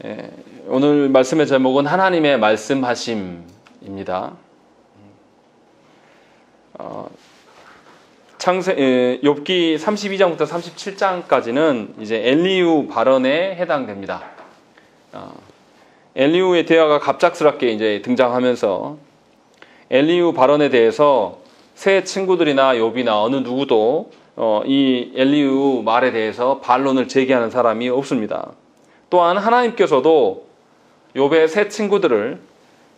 예, 오늘 말씀의 제목은 하나님의 말씀하심입니다. 욥기 32장부터 37장까지는 이제 엘리후 발언에 해당됩니다. 엘리후의 대화가 갑작스럽게 이제 등장하면서 엘리후 발언에 대해서 새 친구들이나 욥이나 어느 누구도 이 엘리후 말에 대해서 반론을 제기하는 사람이 없습니다. 또한 하나님께서도 욥의 새 친구들을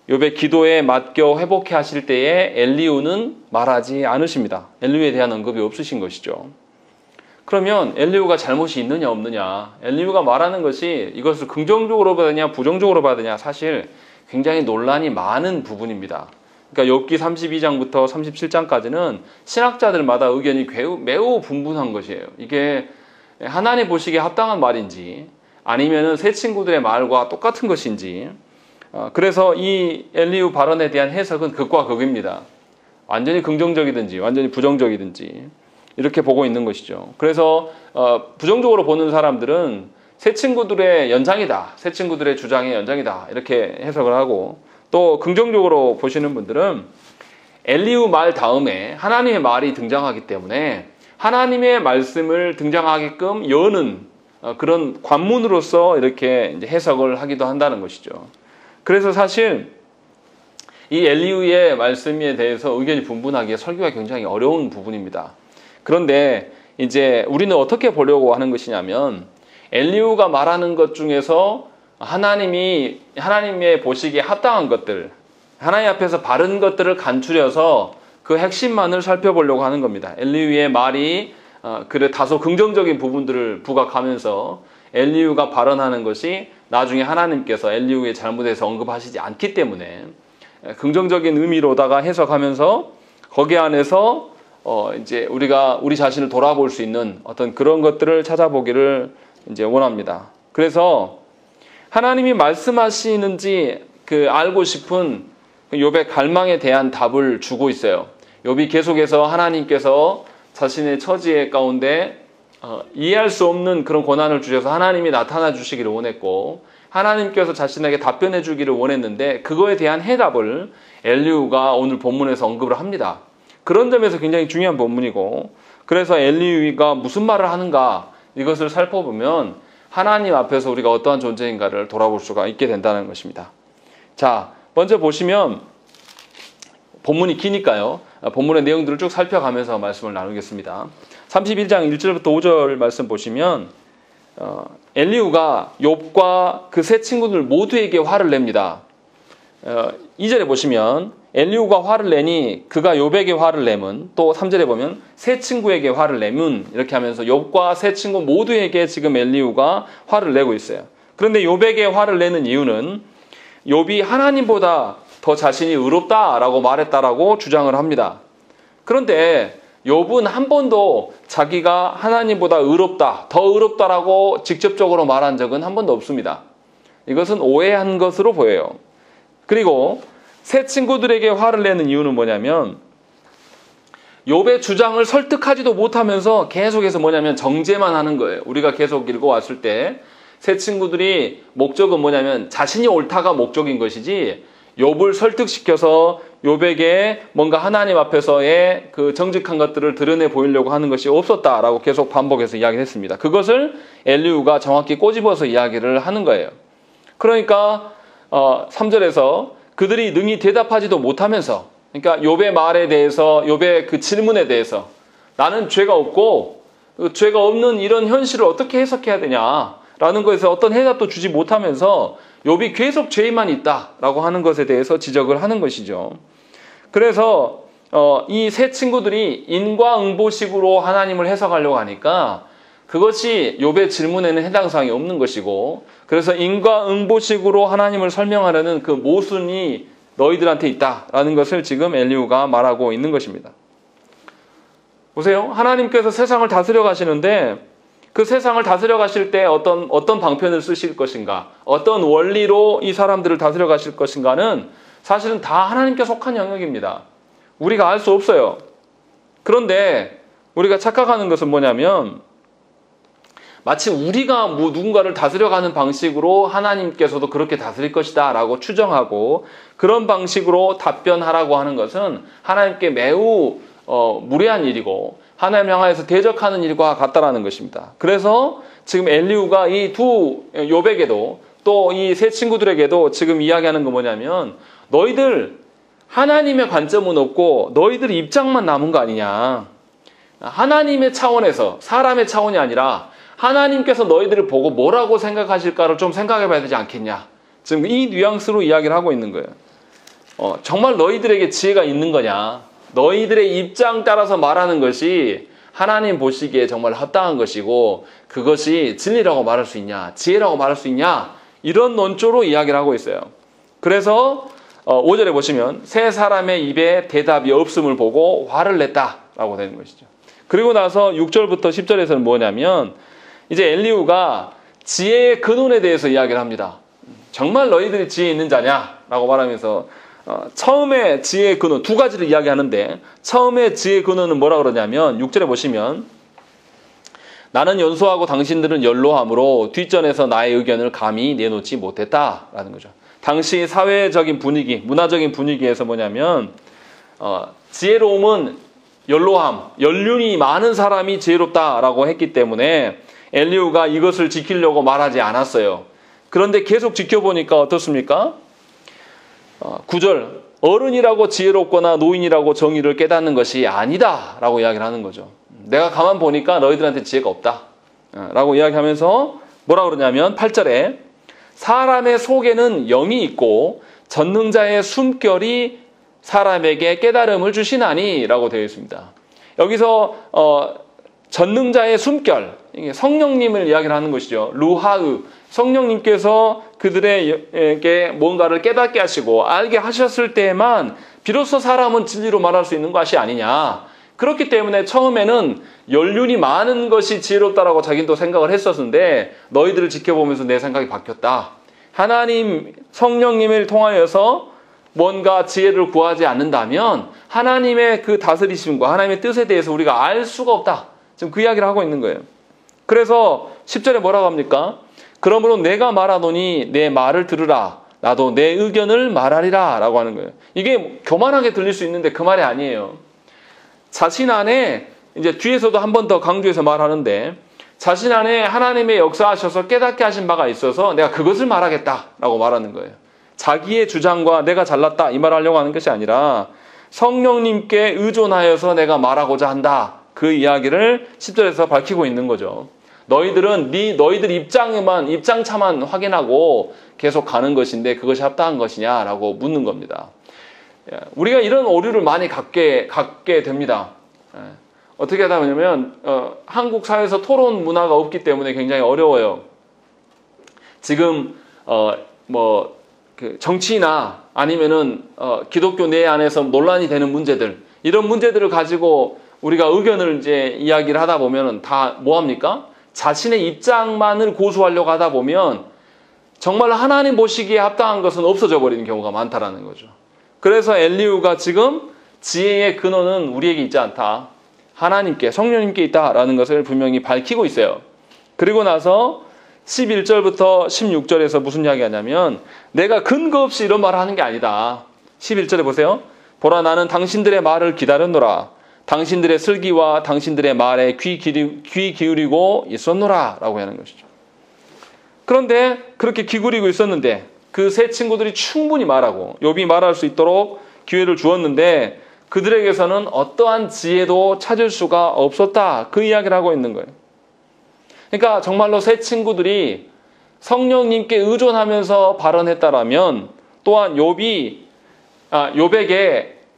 욥의 기도에 맡겨 회복해 하실 때에 엘리후는 말하지 않으십니다. 엘리후에 대한 언급이 없으신 것이죠. 그러면 엘리후가 잘못이 있느냐 없느냐, 엘리후가 말하는 것이 이것을 긍정적으로 봐야 되냐 부정적으로 봐야 되냐, 사실 굉장히 논란이 많은 부분입니다. 그러니까 욥기 32장부터 37장까지는 신학자들마다 의견이 매우 분분한 것이에요. 이게 하나님 보시기에 합당한 말인지 아니면은 새 친구들의 말과 똑같은 것인지. 그래서 이 엘리후 발언에 대한 해석은 극과 극입니다. 완전히 긍정적이든지 완전히 부정적이든지 이렇게 보고 있는 것이죠. 그래서 부정적으로 보는 사람들은 새 친구들의 연장이다, 새 친구들의 주장의 연장이다, 이렇게 해석을 하고, 또 긍정적으로 보시는 분들은 엘리후 말 다음에 하나님의 말이 등장하기 때문에 하나님의 말씀을 등장하게끔 여는 그런 관문으로서 이렇게 이제 해석을 하기도 한다는 것이죠. 그래서 사실 이 엘리후의 말씀에 대해서 의견이 분분하기에 설교가 굉장히 어려운 부분입니다. 그런데 이제 우리는 어떻게 보려고 하는 것이냐면, 엘리후가 말하는 것 중에서 하나님의 보시기에 합당한 것들, 하나님 앞에서 바른 것들을 간추려서 그 핵심만을 살펴보려고 하는 겁니다. 엘리후의 말이 그래 다소 긍정적인 부분들을 부각하면서 엘리후가 발언하는 것이 나중에 하나님께서 엘리후의 잘못에서 언급하시지 않기 때문에 긍정적인 의미로다가 해석하면서 거기 안에서 이제 우리가 우리 자신을 돌아볼 수 있는 어떤 그런 것들을 찾아보기를 이제 원합니다. 그래서 하나님이 말씀하시는지 알고 싶은 욥의 갈망에 대한 답을 주고 있어요. 욥이 계속해서 하나님께서 자신의 처지 가운데 이해할 수 없는 그런 고난을 주셔서 하나님이 나타나 주시기를 원했고, 하나님께서 자신에게 답변해 주기를 원했는데 그거에 대한 해답을 엘리후가 오늘 본문에서 언급을 합니다. 그런 점에서 굉장히 중요한 본문이고, 그래서 엘리후가 무슨 말을 하는가 이것을 살펴보면 하나님 앞에서 우리가 어떠한 존재인가를 돌아볼 수가 있게 된다는 것입니다. 자, 먼저 보시면 본문이 기니까요, 본문의 내용들을 쭉 살펴가면서 말씀을 나누겠습니다. 31장 1절부터 5절 말씀 보시면 엘리후가 욥과 그 세 친구들 모두에게 화를 냅니다. 2절에 보시면 엘리후가 화를 내니 그가 욥에게 화를 내면, 또 3절에 보면 세 친구에게 화를 내면, 이렇게 하면서 욥과 세 친구 모두에게 지금 엘리후가 화를 내고 있어요. 그런데 욥에게 화를 내는 이유는 욥이 하나님보다 더 자신이 의롭다라고 말했다라고 주장을 합니다. 그런데 욥은 한 번도 자기가 하나님보다 의롭다, 더 의롭다라고 직접적으로 말한 적은 한 번도 없습니다. 이것은 오해한 것으로 보여요. 그리고 새 친구들에게 화를 내는 이유는 뭐냐면, 욥의 주장을 설득하지도 못하면서 계속해서 뭐냐면 정죄만 하는 거예요. 우리가 계속 읽어왔을 때 새 친구들이 목적은 뭐냐면 자신이 옳다가 목적인 것이지, 욥을 설득시켜서 욥에게 뭔가 하나님 앞에서의 그 정직한 것들을 드러내 보이려고 하는 것이 없었다라고 계속 반복해서 이야기를 했습니다. 그것을 엘리후가 정확히 꼬집어서 이야기를 하는 거예요. 그러니까 3절에서 그들이 능히 대답하지도 못하면서, 그러니까 욥의 말에 대해서, 욥의 그 질문에 대해서 나는 죄가 없고 죄가 없는 이런 현실을 어떻게 해석해야 되냐라는 것에서 어떤 해답도 주지 못하면서 욥이 계속 죄만 있다라고 하는 것에 대해서 지적을 하는 것이죠. 그래서 이 세 친구들이 인과응보식으로 하나님을 해석하려고 하니까 그것이 욥의 질문에는 해당 사항이 없는 것이고, 그래서 인과응보식으로 하나님을 설명하려는 그 모순이 너희들한테 있다라는 것을 지금 엘리후가 말하고 있는 것입니다. 보세요. 하나님께서 세상을 다스려 가시는데 그 세상을 다스려 가실 때 어떤 방편을 쓰실 것인가, 어떤 원리로 이 사람들을 다스려 가실 것인가는 사실은 다 하나님께 속한 영역입니다. 우리가 알 수 없어요. 그런데 우리가 착각하는 것은 뭐냐면, 마치 우리가 뭐 누군가를 다스려가는 방식으로 하나님께서도 그렇게 다스릴 것이다 라고 추정하고 그런 방식으로 답변하라고 하는 것은 하나님께 매우 무례한 일이고 하나님 향하여서 대적하는 일과 같다라는 것입니다. 그래서 지금 엘리후가 이 두 요백에도 또 이 세 친구들에게도 지금 이야기하는 건 뭐냐면 너희들 하나님의 관점은 없고 너희들 입장만 남은 거 아니냐. 하나님의 차원에서 사람의 차원이 아니라 하나님께서 너희들을 보고 뭐라고 생각하실까를 좀 생각해 봐야 되지 않겠냐. 지금 이 뉘앙스로 이야기를 하고 있는 거예요. 정말 너희들에게 지혜가 있는 거냐. 너희들의 입장 따라서 말하는 것이 하나님 보시기에 정말 합당한 것이고 그것이 진리라고 말할 수 있냐. 지혜라고 말할 수 있냐. 이런 논조로 이야기를 하고 있어요. 그래서 5절에 보시면 세 사람의 입에 대답이 없음을 보고 화를 냈다라고 되는 것이죠. 그리고 나서 6절부터 10절에서는 뭐냐면 이제 엘리후가 지혜의 근원에 대해서 이야기를 합니다. 정말 너희들이 지혜 있는 자냐라고 말하면서 처음에 지혜의 근원 두 가지를 이야기하는데 처음에 지혜의 근원은 뭐라 그러냐면 6절에 보시면 나는 연소하고 당신들은 연로함으로 뒷전에서 나의 의견을 감히 내놓지 못했다라는 거죠. 당시 사회적인 분위기, 문화적인 분위기에서 뭐냐면 지혜로움은 연로함, 연륜이 많은 사람이 지혜롭다라고 했기 때문에 엘리후가 이것을 지키려고 말하지 않았어요. 그런데 계속 지켜보니까 어떻습니까? 9절 어른이라고 지혜롭거나 노인이라고 정의를 깨닫는 것이 아니다 라고 이야기를 하는 거죠. 내가 가만 보니까 너희들한테 지혜가 없다 라고 이야기하면서 뭐라 그러냐면 8절에 사람의 속에는 영이 있고 전능자의 숨결이 사람에게 깨달음을 주시나니 라고 되어 있습니다. 여기서 전능자의 숨결, 성령님을 이야기를 하는 것이죠. 루하으, 성령님께서 그들에게 뭔가를 깨닫게 하시고 알게 하셨을 때에만 비로소 사람은 진리로 말할 수 있는 것이 아니냐. 그렇기 때문에 처음에는 연륜이 많은 것이 지혜롭다라고 자기도 생각을 했었는데 너희들을 지켜보면서 내 생각이 바뀌었다. 하나님 성령님을 통하여서 뭔가 지혜를 구하지 않는다면 하나님의 그 다스리심과 하나님의 뜻에 대해서 우리가 알 수가 없다. 지금 그 이야기를 하고 있는 거예요. 그래서 10절에 뭐라고 합니까? 그러므로 내가 말하노니 내 말을 들으라. 나도 내 의견을 말하리라. 라고 하는 거예요. 이게 교만하게 들릴 수 있는데 그 말이 아니에요. 자신 안에 이제 뒤에서도 한 번 더 강조해서 말하는데 자신 안에 하나님의 역사하셔서 깨닫게 하신 바가 있어서 내가 그것을 말하겠다라고 말하는 거예요. 자기의 주장과 내가 잘났다 이 말을 하려고 하는 것이 아니라 성령님께 의존하여서 내가 말하고자 한다. 그 이야기를 10절에서 밝히고 있는 거죠. 너희들은 너희들 입장차만 확인하고 계속 가는 것인데 그것이 합당한 것이냐라고 묻는 겁니다. 우리가 이런 오류를 많이 갖게 됩니다. 어떻게 하다 보냐면 한국 사회에서 토론 문화가 없기 때문에 굉장히 어려워요. 지금 그 정치나 아니면은 기독교 내 안에서 논란이 되는 문제들 이런 문제들을 가지고 우리가 의견을 이제 이야기를 하다 보면은 다 뭐합니까? 자신의 입장만을 고수하려고 하다 보면 정말 하나님 보시기에 합당한 것은 없어져 버리는 경우가 많다라는 거죠. 그래서 엘리후가 지금 지혜의 근원은 우리에게 있지 않다. 하나님께 성령님께 있다라는 것을 분명히 밝히고 있어요. 그리고 나서 11절부터 16절에서 무슨 이야기 하냐면 내가 근거 없이 이런 말을 하는 게 아니다. 11절에 보세요. 보라 나는 당신들의 말을 기다렸노라. 당신들의 슬기와 당신들의 말에 귀 기울이고 있었노라 라고 하는 것이죠. 그런데 그렇게 귀 기울이고 있었는데 그 세 친구들이 충분히 말하고 욥이 말할 수 있도록 기회를 주었는데 그들에게서는 어떠한 지혜도 찾을 수가 없었다. 그 이야기를 하고 있는 거예요. 그러니까 정말로 세 친구들이 성령님께 의존하면서 발언했다라면 또한 욥에게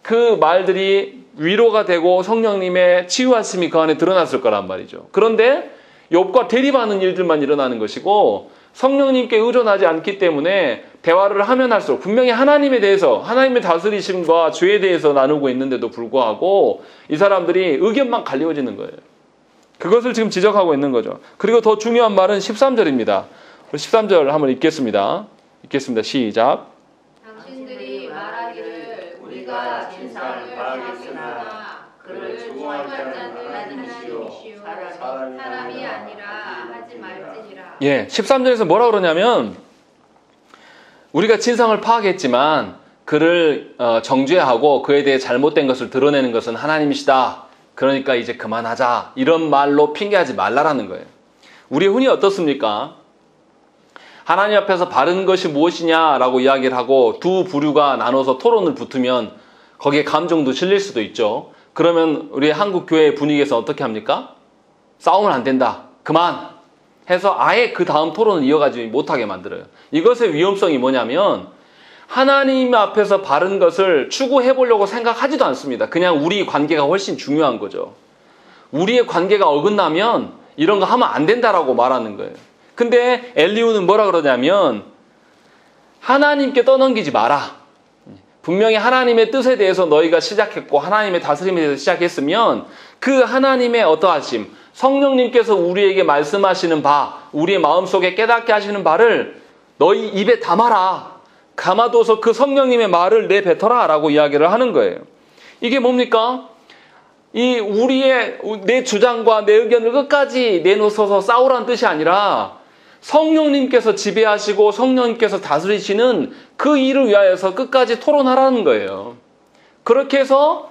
그 말들이 위로가 되고 성령님의 치유하심이 그 안에 드러났을 거란 말이죠. 그런데 욥과 대립하는 일들만 일어나는 것이고 성령님께 의존하지 않기 때문에 대화를 하면 할수록 분명히 하나님에 대해서 하나님의 다스리심과 죄에 대해서 나누고 있는데도 불구하고 이 사람들이 의견만 갈리워지는 거예요. 그것을 지금 지적하고 있는 거죠. 그리고 더 중요한 말은 13절입니다. 13절 한번 읽겠습니다. 시작. 당신들이 말하기를 우리가 진상을 바라겠으나 그를 조종할 자는 하나님이시오 사람이 아니라 하지 예, 13절에서 뭐라 그러냐면 우리가 진상을 파악했지만 그를 정죄하고 그에 대해 잘못된 것을 드러내는 것은 하나님이시다. 그러니까 이제 그만하자. 이런 말로 핑계하지 말라라는 거예요. 우리 흔히 어떻습니까? 하나님 앞에서 바른 것이 무엇이냐라고 이야기를 하고 두 부류가 나눠서 토론을 붙으면 거기에 감정도 실릴 수도 있죠. 그러면 우리 한국 교회 분위기에서 어떻게 합니까? 싸우면 안 된다. 그만 해서 아예 그 다음 토론을 이어가지 못하게 만들어요. 이것의 위험성이 뭐냐면 하나님 앞에서 바른 것을 추구해 보려고 생각하지도 않습니다. 그냥 우리 관계가 훨씬 중요한 거죠. 우리의 관계가 어긋나면 이런 거 하면 안 된다라고 말하는 거예요. 근데 엘리후는 뭐라 그러냐면 하나님께 떠넘기지 마라. 분명히 하나님의 뜻에 대해서 너희가 시작했고 하나님의 다스림에 대해서 시작했으면 그 하나님의 어떠하심, 성령님께서 우리에게 말씀하시는 바, 우리의 마음속에 깨닫게 하시는 바를 너희 입에 담아라. 감아둬서 그 성령님의 말을 내뱉어라 라고 이야기를 하는 거예요. 이게 뭡니까? 내 주장과 내 의견을 끝까지 내놓아서 싸우라는 뜻이 아니라 성령님께서 지배하시고 성령님께서 다스리시는 그 일을 위하여서 끝까지 토론하라는 거예요. 그렇게 해서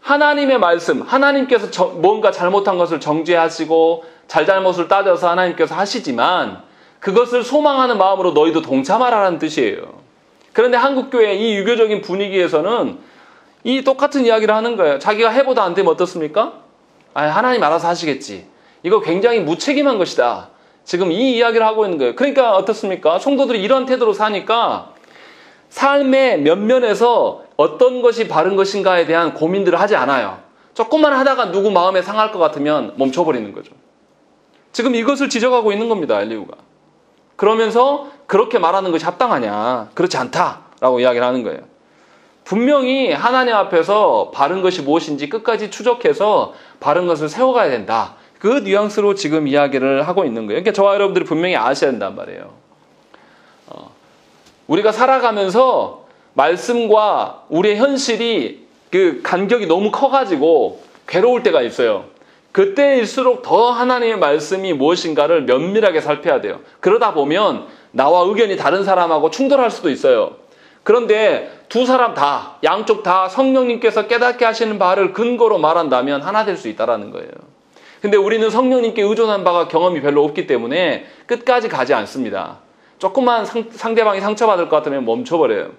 하나님의 말씀, 하나님께서 뭔가 잘못한 것을 정죄하시고 잘잘못을 따져서 하나님께서 하시지만 그것을 소망하는 마음으로 너희도 동참하라는 뜻이에요. 그런데 한국교회 이 유교적인 분위기에서는 이 똑같은 이야기를 하는 거예요. 자기가 해보다 안 되면 어떻습니까? 하나님 알아서 하시겠지. 이거 굉장히 무책임한 것이다. 지금 이 이야기를 하고 있는 거예요. 그러니까 어떻습니까? 성도들이 이런 태도로 사니까 삶의 면면에서 어떤 것이 바른 것인가에 대한 고민들을 하지 않아요. 조금만 하다가 누구 마음에 상할 것 같으면 멈춰버리는 거죠. 지금 이것을 지적하고 있는 겁니다. 엘리후가. 그러면서 그렇게 말하는 것이 합당하냐? 그렇지 않다라고 이야기를 하는 거예요. 분명히 하나님 앞에서 바른 것이 무엇인지 끝까지 추적해서 바른 것을 세워가야 된다. 그 뉘앙스로 지금 이야기를 하고 있는 거예요. 그러니까 저와 여러분들이 분명히 아셔야 된단 말이에요. 우리가 살아가면서 말씀과 우리의 현실이 그 간격이 너무 커가지고 괴로울 때가 있어요. 그때일수록 더 하나님의 말씀이 무엇인가를 면밀하게 살펴야 돼요. 그러다 보면 나와 의견이 다른 사람하고 충돌할 수도 있어요. 그런데 두 사람 다, 양쪽 다 성령님께서 깨닫게 하시는 바를 근거로 말한다면 하나 될 수 있다는 거예요. 근데 우리는 성령님께 의존한 바가 경험이 별로 없기 때문에 끝까지 가지 않습니다. 조금만 상대방이 상처받을 것 같으면 멈춰버려요.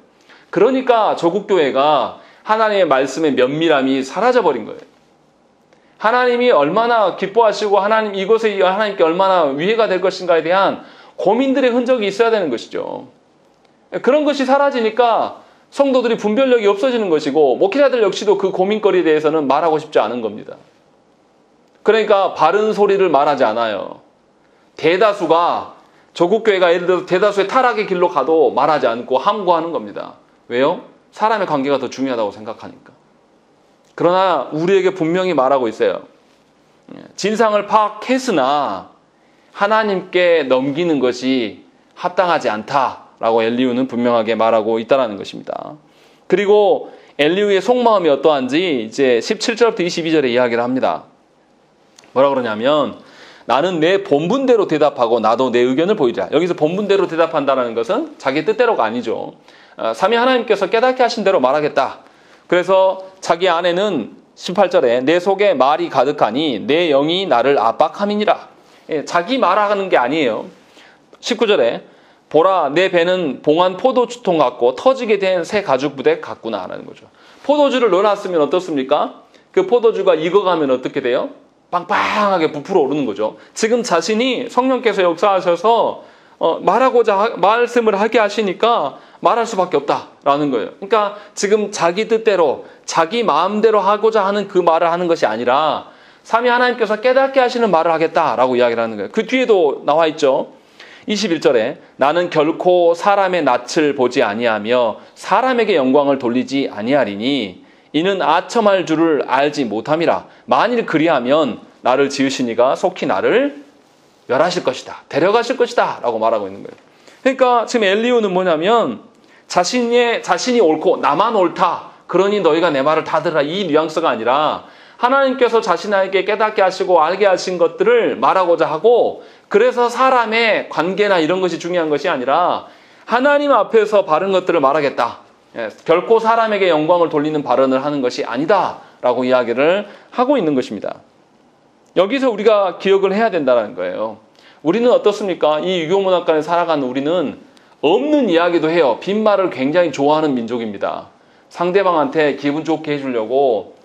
그러니까 조국교회가 하나님의 말씀의 면밀함이 사라져버린 거예요. 하나님이 얼마나 기뻐하시고 이것에 하나님께 얼마나 위해가 될 것인가에 대한 고민들의 흔적이 있어야 되는 것이죠. 그런 것이 사라지니까 성도들이 분별력이 없어지는 것이고 목회자들 역시도 그 고민거리에 대해서는 말하고 싶지 않은 겁니다. 그러니까 바른 소리를 말하지 않아요. 대다수가 조국교회가 예를 들어서 대다수의 타락의 길로 가도 말하지 않고 함구하는 겁니다. 왜요? 사람의 관계가 더 중요하다고 생각하니까. 그러나 우리에게 분명히 말하고 있어요. 진상을 파악했으나 하나님께 넘기는 것이 합당하지 않다라고 엘리후는 분명하게 말하고 있다는 것입니다. 그리고 엘리후의 속마음이 어떠한지 이제 17절부터 22절에 이야기를 합니다. 뭐라 그러냐면 나는 내 본분대로 대답하고 나도 내 의견을 보이리라. 여기서 본분대로 대답한다는 것은 자기 뜻대로가 아니죠. 삼위 하나님께서 깨닫게 하신 대로 말하겠다. 그래서 자기 아내는 18절에 내 속에 말이 가득하니 내 영이 나를 압박함이니라. 자기 말하는 게 아니에요. 19절에 보라 내 배는 봉한 포도주통 같고 터지게 된 새 가죽 부대 같구나 하는 거죠. 포도주를 넣어놨으면 어떻습니까? 그 포도주가 익어가면 어떻게 돼요? 빵빵하게 부풀어 오르는 거죠. 지금 자신이 성령께서 역사하셔서 말씀을 하게 하시니까 말할 수밖에 없다라는 거예요. 그러니까 지금 자기 뜻대로 자기 마음대로 하고자 하는 그 말을 하는 것이 아니라 삼위 하나님께서 깨닫게 하시는 말을 하겠다라고 이야기를 하는 거예요. 그 뒤에도 나와 있죠. 21절에 나는 결코 사람의 낯을 보지 아니하며 사람에게 영광을 돌리지 아니하리니 이는 아첨할 줄을 알지 못함이라. 만일 그리하면 나를 지으시니가 속히 나를 멸하실 것이다. 데려가실 것이다. 라고 말하고 있는 거예요. 그러니까 지금 엘리후는 뭐냐면 자신이 옳고 나만 옳다. 그러니 너희가 내 말을 다 들으라. 이 뉘앙스가 아니라 하나님께서 자신에게 깨닫게 하시고 알게 하신 것들을 말하고자 하고, 그래서 사람의 관계나 이런 것이 중요한 것이 아니라 하나님 앞에서 바른 것들을 말하겠다. 결코 사람에게 영광을 돌리는 발언을 하는 것이 아니다 라고 이야기를 하고 있는 것입니다. 여기서 우리가 기억을 해야 된다는 거예요. 우리는 어떻습니까? 이 유교문화권에 살아가는 우리는 없는 이야기도 해요. 빈말을 굉장히 좋아하는 민족입니다. 상대방한테 기분 좋게 해주려고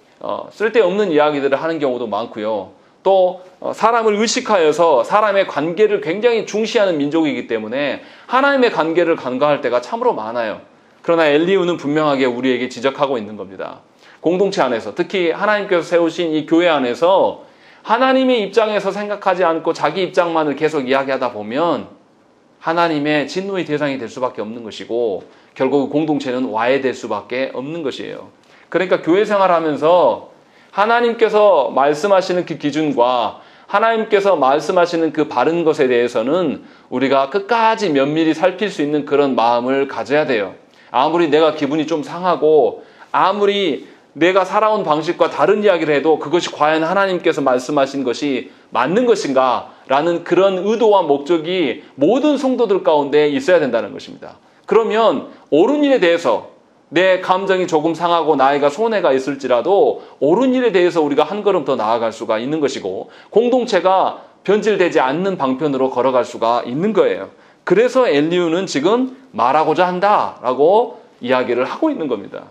쓸데없는 이야기들을 하는 경우도 많고요. 또 사람을 의식하여서 사람의 관계를 굉장히 중시하는 민족이기 때문에 하나님의 관계를 간과할 때가 참으로 많아요. 그러나 엘리후는 분명하게 우리에게 지적하고 있는 겁니다. 공동체 안에서, 특히 하나님께서 세우신 이 교회 안에서 하나님의 입장에서 생각하지 않고 자기 입장만을 계속 이야기하다 보면 하나님의 진노의 대상이 될 수밖에 없는 것이고, 결국 공동체는 와해될 수밖에 없는 것이에요. 그러니까 교회 생활하면서 하나님께서 말씀하시는 그 기준과 하나님께서 말씀하시는 그 바른 것에 대해서는 우리가 끝까지 면밀히 살필 수 있는 그런 마음을 가져야 돼요. 아무리 내가 기분이 좀 상하고 아무리 내가 살아온 방식과 다른 이야기를 해도 그것이 과연 하나님께서 말씀하신 것이 맞는 것인가 라는 그런 의도와 목적이 모든 성도들 가운데 있어야 된다는 것입니다. 그러면 옳은 일에 대해서 내 감정이 조금 상하고 나이가 손해가 있을지라도 옳은 일에 대해서 우리가 한 걸음 더 나아갈 수가 있는 것이고, 공동체가 변질되지 않는 방편으로 걸어갈 수가 있는 거예요. 그래서 엘리후는 지금 말하고자 한다라고 이야기를 하고 있는 겁니다.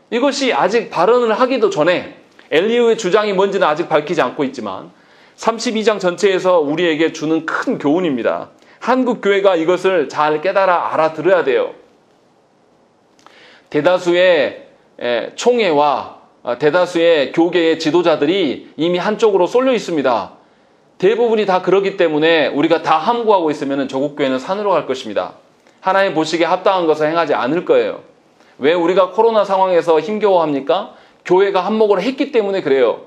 이것이 아직 발언을 하기도 전에, 엘리후의 주장이 뭔지는 아직 밝히지 않고 있지만 32장 전체에서 우리에게 주는 큰 교훈입니다. 한국 교회가 이것을 잘 깨달아 알아들어야 돼요. 대다수의 총회와 대다수의 교계의 지도자들이 이미 한쪽으로 쏠려 있습니다. 대부분이 다 그렇기 때문에 우리가 다 함구하고 있으면 조국 교회는 산으로 갈 것입니다. 하나님 보시기에 합당한 것을 행하지 않을 거예요. 왜 우리가 코로나 상황에서 힘겨워합니까? 교회가 한몫을 했기 때문에 그래요.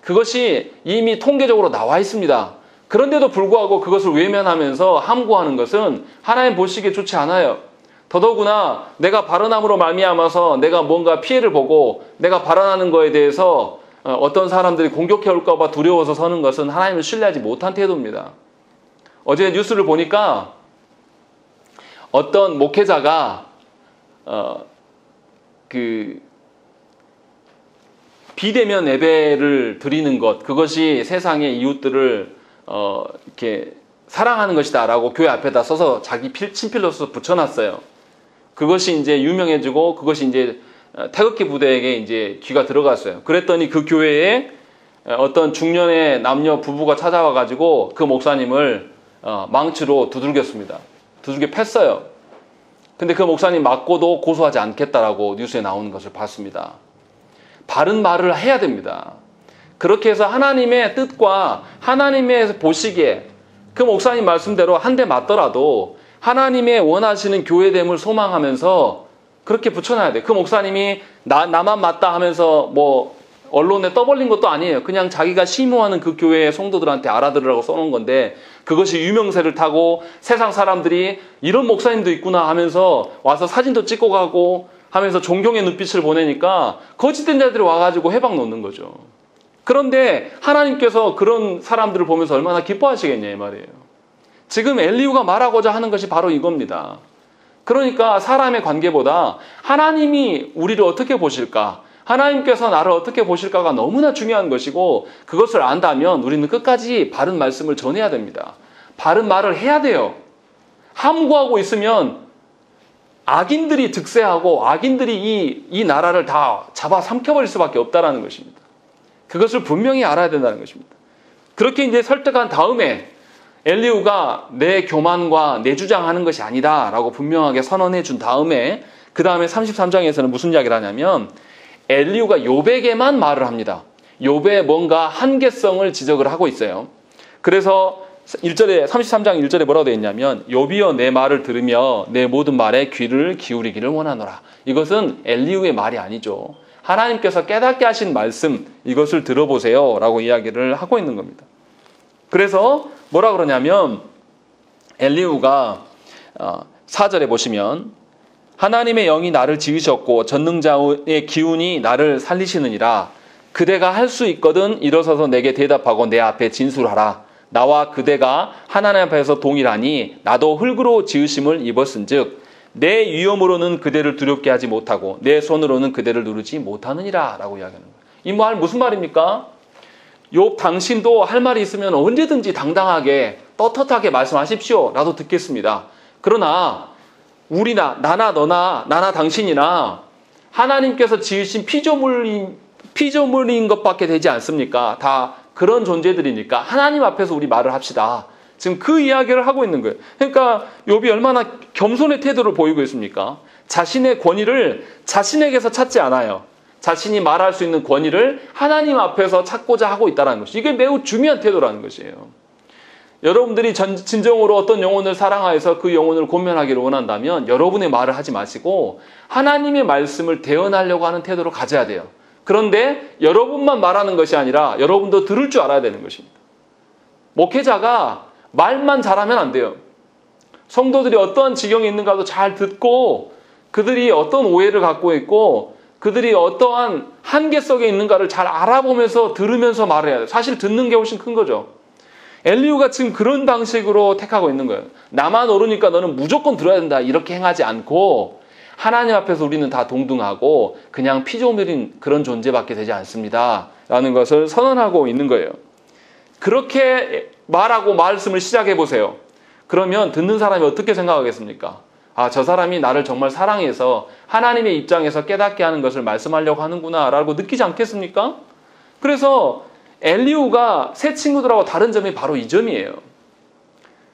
그것이 이미 통계적으로 나와 있습니다. 그런데도 불구하고 그것을 외면하면서 함구하는 것은 하나님 보시기에 좋지 않아요. 더더구나 내가 발언함으로 말미암아서 내가 뭔가 피해를 보고 내가 발언하는 거에 대해서 어떤 사람들이 공격해 올까 봐 두려워서 서는 것은 하나님을 신뢰하지 못한 태도입니다. 어제 뉴스를 보니까 어떤 목회자가 비대면 예배를 드리는 것, 그것이 세상의 이웃들을 이렇게 사랑하는 것이다라고 교회 앞에다 써서 자기 친필로 써서 붙여놨어요. 그것이 이제 유명해지고 그것이 이제 태극기 부대에게 이제 귀가 들어갔어요. 그랬더니 그 교회에 어떤 중년의 남녀 부부가 찾아와 가지고 그 목사님을 망치로 두들겼습니다. 두들겨 팼어요. 근데 그 목사님 맞고도 고소하지 않겠다라고 뉴스에 나오는 것을 봤습니다. 바른 말을 해야 됩니다. 그렇게 해서 하나님의 뜻과 하나님의 보시기에 그 목사님 말씀대로 한 대 맞더라도 하나님의 원하시는 교회됨을 소망하면서 그렇게 붙여놔야 돼. 그 목사님이 나만 맞다 하면서 뭐 언론에 떠벌린 것도 아니에요. 그냥 자기가 심호하는 그 교회의 성도들한테 알아들으라고 써놓은 건데, 그것이 유명세를 타고 세상 사람들이 이런 목사님도 있구나 하면서 와서 사진도 찍고 가고 하면서 존경의 눈빛을 보내니까 거짓된 자들이 와가지고 해박 놓는 거죠. 그런데 하나님께서 그런 사람들을 보면서 얼마나 기뻐하시겠냐 이 말이에요. 지금 엘리후가 말하고자 하는 것이 바로 이겁니다. 그러니까 사람의 관계보다 하나님이 우리를 어떻게 보실까, 하나님께서 나를 어떻게 보실까가 너무나 중요한 것이고, 그것을 안다면 우리는 끝까지 바른 말씀을 전해야 됩니다. 바른 말을 해야 돼요. 함구하고 있으면 악인들이 득세하고 악인들이 이 나라를 다 잡아 삼켜버릴 수밖에 없다는 것입니다. 그것을 분명히 알아야 된다는 것입니다. 그렇게 이제 설득한 다음에 엘리후가 내 교만과 내 주장하는 것이 아니다 라고 분명하게 선언해 준 다음에, 그 다음에 33장에서는 무슨 이야기를 하냐면 엘리후가 욥에게만 말을 합니다. 욥의 뭔가 한계성을 지적을 하고 있어요. 그래서 33장 1절에 뭐라고 되어 있냐면, 욥이여 내 말을 들으며 내 모든 말에 귀를 기울이기를 원하노라. 이것은 엘리후의 말이 아니죠. 하나님께서 깨닫게 하신 말씀, 이것을 들어보세요 라고 이야기를 하고 있는 겁니다. 그래서 뭐라 그러냐면 엘리후가 4절에 보시면 하나님의 영이 나를 지으셨고 전능자의 기운이 나를 살리시느니라. 그대가 할 수 있거든 일어서서 내게 대답하고 내 앞에 진술하라. 나와 그대가 하나님 앞에서 동일하니 나도 흙으로 지으심을 입었은즉 내 위엄으로는 그대를 두렵게 하지 못하고 내 손으로는 그대를 누르지 못하느니라 라고 이야기하는 거예요. 이 말 무슨 말입니까? 욥 당신도 할 말이 있으면 언제든지 당당하게 떳떳하게 말씀하십시오. 나도 듣겠습니다. 그러나 우리나 나나 너나 나나 당신이나 하나님께서 지으신 피조물인 것밖에 되지 않습니까? 다 그런 존재들이니까 하나님 앞에서 우리 말을 합시다. 지금 그 이야기를 하고 있는 거예요. 그러니까 욥이 얼마나 겸손의 태도를 보이고 있습니까? 자신의 권위를 자신에게서 찾지 않아요. 자신이 말할 수 있는 권위를 하나님 앞에서 찾고자 하고 있다는 것이 이게 매우 중요한 태도라는 것이에요. 여러분들이 진정으로 어떤 영혼을 사랑하여서 그 영혼을 권면하기를 원한다면 여러분의 말을 하지 마시고 하나님의 말씀을 대언하려고 하는 태도를 가져야 돼요. 그런데 여러분만 말하는 것이 아니라 여러분도 들을 줄 알아야 되는 것입니다. 목회자가 말만 잘하면 안 돼요. 성도들이 어떠한 지경에 있는가도 잘 듣고 그들이 어떤 오해를 갖고 있고 그들이 어떠한 한계 속에 있는가를 잘 알아보면서 들으면서 말해야 돼요. 사실 듣는 게 훨씬 큰 거죠. 엘리후가 지금 그런 방식으로 택하고 있는 거예요. 나만 옳으니까 너는 무조건 들어야 된다. 이렇게 행하지 않고 하나님 앞에서 우리는 다 동등하고 그냥 피조물인 그런 존재밖에 되지 않습니다. 라는 것을 선언하고 있는 거예요. 그렇게 말하고 말씀을 시작해 보세요. 그러면 듣는 사람이 어떻게 생각하겠습니까? 아, 저 사람이 나를 정말 사랑해서 하나님의 입장에서 깨닫게 하는 것을 말씀하려고 하는구나 라고 느끼지 않겠습니까? 그래서 엘리후가 새 친구들하고 다른 점이 바로 이 점이에요.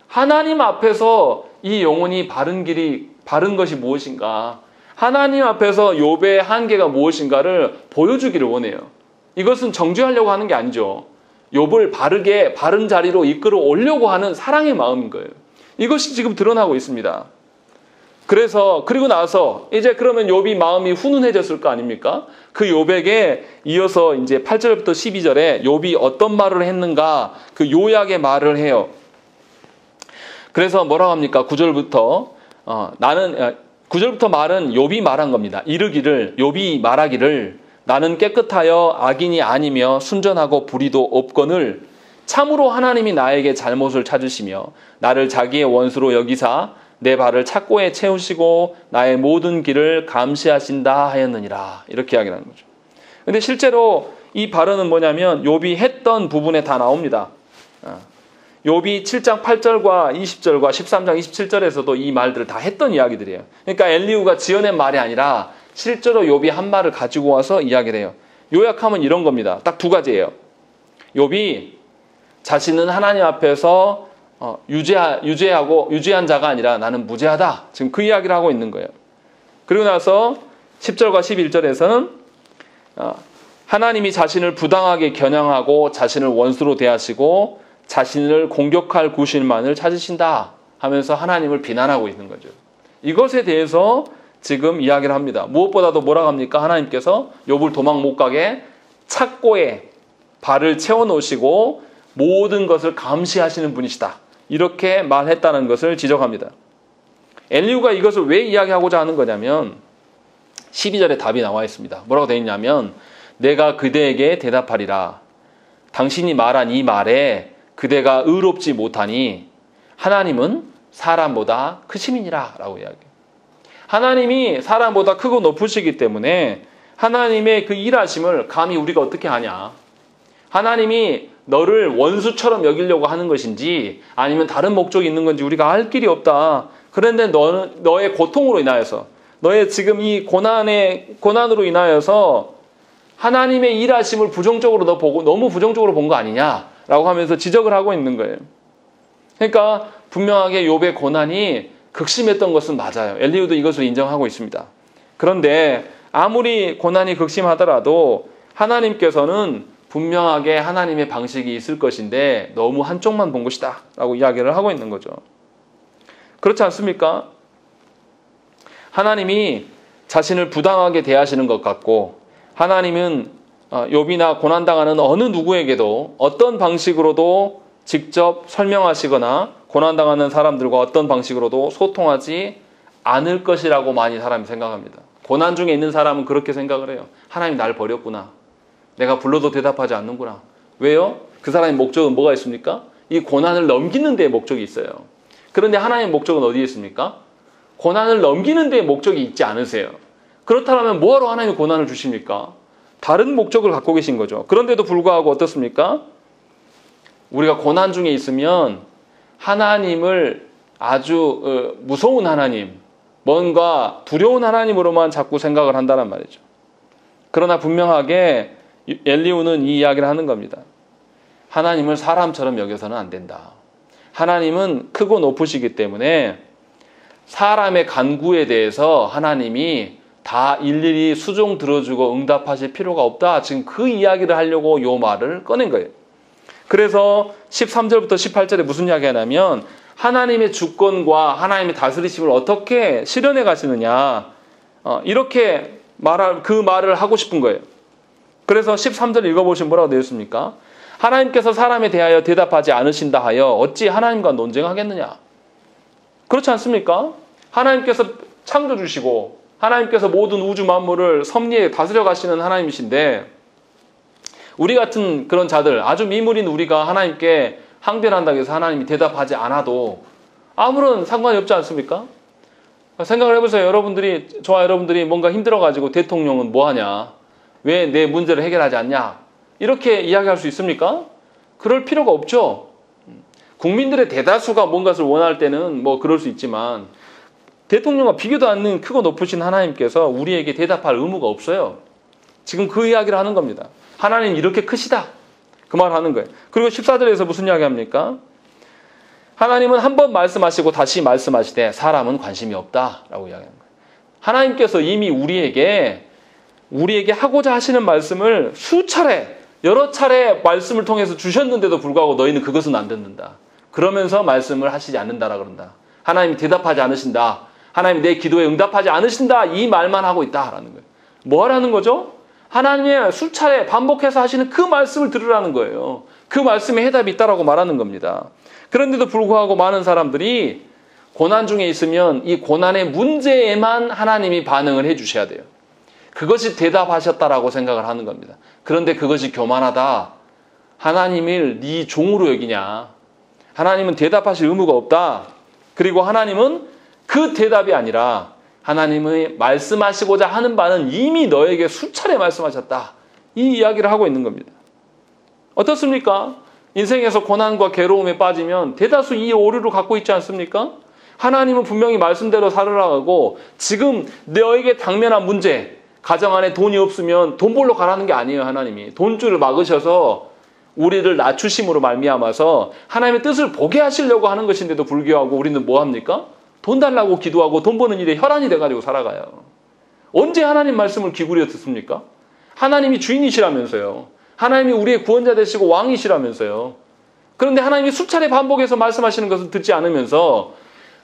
하나님 앞에서 이 영혼이 바른 것이 무엇인가, 하나님 앞에서 욥의 한계가 무엇인가를 보여주기를 원해요. 이것은 정죄하려고 하는 게 아니죠. 욥을 바른 자리로 이끌어 오려고 하는 사랑의 마음인 거예요. 이것이 지금 드러나고 있습니다. 그리고 나서 이제 그러면 욥이 마음이 훈훈해졌을 거 아닙니까? 그 욥에게 이어서 이제 8절부터 12절에 욥이 어떤 말을 했는가 그 요약의 말을 해요. 그래서 뭐라고 합니까? 9절부터 9절부터 말은 욥이 말한 겁니다. 이르기를 욥이 말하기를 나는 깨끗하여 악인이 아니며 순전하고 불의도 없거늘 참으로 하나님이 나에게 잘못을 찾으시며 나를 자기의 원수로 여기사 내 발을 착고에 채우시고 나의 모든 길을 감시하신다 하였느니라. 이렇게 이야기하는 거죠. 근데 실제로 이 발언은 뭐냐면 욥이 했던 부분에 다 나옵니다. 욥이 7장 8절과 20절과 13장 27절에서도 이 말들을 다 했던 이야기들이에요. 그러니까 엘리후가 지어낸 말이 아니라 실제로 욥이 한 말을 가지고 와서 이야기를 해요. 요약하면 이런 겁니다. 딱 두 가지예요. 욥이 자신은 하나님 앞에서 유죄한 자가 아니라 나는 무죄하다. 지금 그 이야기를 하고 있는 거예요. 그리고 나서 10절과 11절에서는 하나님이 자신을 부당하게 겨냥하고 자신을 원수로 대하시고 자신을 공격할 구실만을 찾으신다 하면서 하나님을 비난하고 있는 거죠. 이것에 대해서 지금 이야기를 합니다. 무엇보다도 뭐라고 합니까? 하나님께서 욥을 도망 못 가게 착고에 발을 채워놓으시고 모든 것을 감시하시는 분이시다. 이렇게 말했다는 것을 지적합니다. 엘리후가 이것을 왜 이야기하고자 하는 거냐면 12절에 답이 나와 있습니다. 뭐라고 되어 있냐면 내가 그대에게 대답하리라. 당신이 말한 이 말에 그대가 의롭지 못하니 하나님은 사람보다 크심이니라 라고 이야기해요. 하나님이 사람보다 크고 높으시기 때문에 하나님의 그 일하심을 감히 우리가 어떻게 하냐. 하나님이 너를 원수처럼 여기려고 하는 것인지 아니면 다른 목적이 있는 건지 우리가 알 길이 없다. 그런데 너의 고통으로 인하여서 너의 지금 이 고난으로 인하여서 하나님의 일하심을 부정적으로 너 보고 너무 부정적으로 본 거 아니냐라고 하면서 지적을 하고 있는 거예요. 그러니까 분명하게 욥의 고난이 극심했던 것은 맞아요. 엘리후도 이것을 인정하고 있습니다. 그런데 아무리 고난이 극심하더라도 하나님께서는 분명하게 하나님의 방식이 있을 것인데 너무 한쪽만 본 것이다 라고 이야기를 하고 있는 거죠. 그렇지 않습니까? 하나님이 자신을 부당하게 대하시는 것 같고 하나님은 욥이나 고난당하는 어느 누구에게도 어떤 방식으로도 직접 설명하시거나 고난당하는 사람들과 어떤 방식으로도 소통하지 않을 것이라고 많이 사람이 생각합니다. 고난 중에 있는 사람은 그렇게 생각을 해요. 하나님이 나를 버렸구나. 내가 불러도 대답하지 않는구나. 왜요? 그 사람의 목적은 뭐가 있습니까? 이 고난을 넘기는 데에 목적이 있어요. 그런데 하나님의 목적은 어디에 있습니까? 고난을 넘기는 데에 목적이 있지 않으세요. 그렇다면 뭐하러 하나님이 고난을 주십니까? 다른 목적을 갖고 계신 거죠. 그런데도 불구하고 어떻습니까? 우리가 고난 중에 있으면 하나님을 아주 무서운 하나님, 뭔가 두려운 하나님으로만 자꾸 생각을 한다는 말이죠. 그러나 분명하게 엘리후는 이 이야기를 하는 겁니다. 하나님을 사람처럼 여겨서는 안 된다. 하나님은 크고 높으시기 때문에 사람의 간구에 대해서 하나님이 다 일일이 수종 들어주고 응답하실 필요가 없다. 지금 그 이야기를 하려고 이 말을 꺼낸 거예요. 그래서 13절부터 18절에 무슨 이야기 하냐면 하나님의 주권과 하나님의 다스리심을 어떻게 실현해 가시느냐, 이렇게 그 말을 하고 싶은 거예요. 그래서 13절 읽어보시면 뭐라고 되어 있습니까? 하나님께서 사람에 대하여 대답하지 않으신다 하여 어찌 하나님과 논쟁하겠느냐? 그렇지 않습니까? 하나님께서 창조주시고 하나님께서 모든 우주 만물을 섭리에 다스려 가시는 하나님이신데 우리 같은 그런 자들, 아주 미물인 우리가 하나님께 항변한다고 해서 하나님이 대답하지 않아도 아무런 상관이 없지 않습니까? 생각을 해보세요. 저와 여러분들이 뭔가 힘들어가지고 대통령은 뭐하냐? 왜 내 문제를 해결하지 않냐? 이렇게 이야기할 수 있습니까? 그럴 필요가 없죠. 국민들의 대다수가 뭔가를 원할 때는 뭐 그럴 수 있지만 대통령과 비교도 않는 크고 높으신 하나님께서 우리에게 대답할 의무가 없어요. 지금 그 이야기를 하는 겁니다. 하나님 이렇게 크시다. 그 말 하는 거예요. 그리고 14절에서 무슨 이야기 합니까? 하나님은 한 번 말씀하시고 다시 말씀하시되 사람은 관심이 없다라고 이야기하는 거예요. 하나님께서 이미 우리에게 하고자 하시는 말씀을 여러 차례 말씀을 통해서 주셨는데도 불구하고 너희는 그것은 안 듣는다. 그러면서 말씀을 하시지 않는다라 그런다. 하나님이 대답하지 않으신다. 하나님이 내 기도에 응답하지 않으신다. 이 말만 하고 있다라는 거예요. 뭐 하라는 거죠? 하나님의 수차례 반복해서 하시는 그 말씀을 들으라는 거예요. 그 말씀에 해답이 있다라고 말하는 겁니다. 그런데도 불구하고 많은 사람들이 고난 중에 있으면 이 고난의 문제에만 하나님이 반응을 해 주셔야 돼요. 그것이 대답하셨다라고 생각을 하는 겁니다. 그런데 그것이 교만하다. 하나님을 네 종으로 여기냐. 하나님은 대답하실 의무가 없다. 그리고 하나님은 그 대답이 아니라 하나님의 말씀하시고자 하는 바는 이미 너에게 수차례 말씀하셨다. 이 이야기를 하고 있는 겁니다. 어떻습니까? 인생에서 고난과 괴로움에 빠지면 대다수 이 오류를 갖고 있지 않습니까? 하나님은 분명히 말씀대로 살으라고 지금 너에게 당면한 문제, 가정 안에 돈이 없으면 돈 벌러 가라는 게 아니에요. 하나님이 돈줄을 막으셔서 우리를 낮추심으로 말미암아서 하나님의 뜻을 보게 하시려고 하는 것인데도 불구하고 우리는 뭐 합니까? 돈 달라고 기도하고 돈 버는 일에 혈안이 돼가지고 살아가요. 언제 하나님 말씀을 귀구려 듣습니까? 하나님이 주인이시라면서요. 하나님이 우리의 구원자 되시고 왕이시라면서요. 그런데 하나님이 수차례 반복해서 말씀하시는 것을 듣지 않으면서